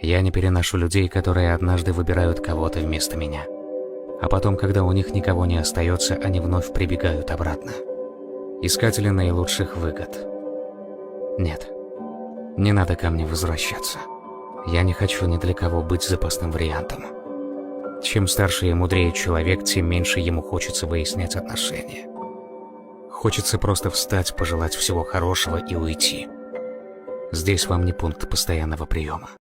Я не переношу людей, которые однажды выбирают кого-то вместо меня. А потом, когда у них никого не остается, они вновь прибегают обратно. Искатели наилучших выгод. Нет, не надо ко мне возвращаться. Я не хочу ни для кого быть запасным вариантом. Чем старше и мудрее человек, тем меньше ему хочется выяснять отношения. Хочется просто встать, пожелать всего хорошего и уйти. Здесь вам не пункт постоянного приема.